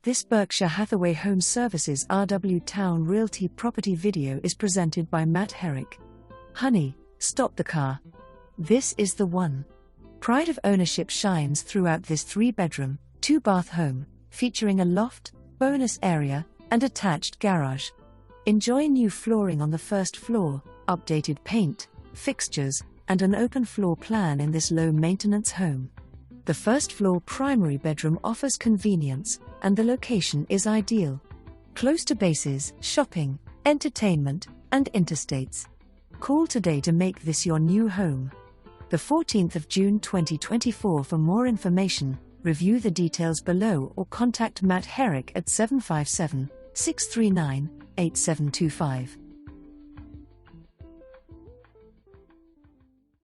This Berkshire Hathaway HomeServices RW Towne Realty property video is presented by Matt.herrick. Honey, stop the car. This is the one. Pride of ownership shines throughout this 3-bedroom, 2-bath home, featuring a loft, bonus area, and attached garage. Enjoy new flooring on the first floor, updated paint, fixtures, and an open floor plan in this low-maintenance home. The first floor primary bedroom offers convenience, and the location is ideal. Close to bases, shopping, entertainment, and interstates. Call today to make this your new home. The 14th of June 2024. For more information, review the details below or contact Matt.herrick at 757-639-8725.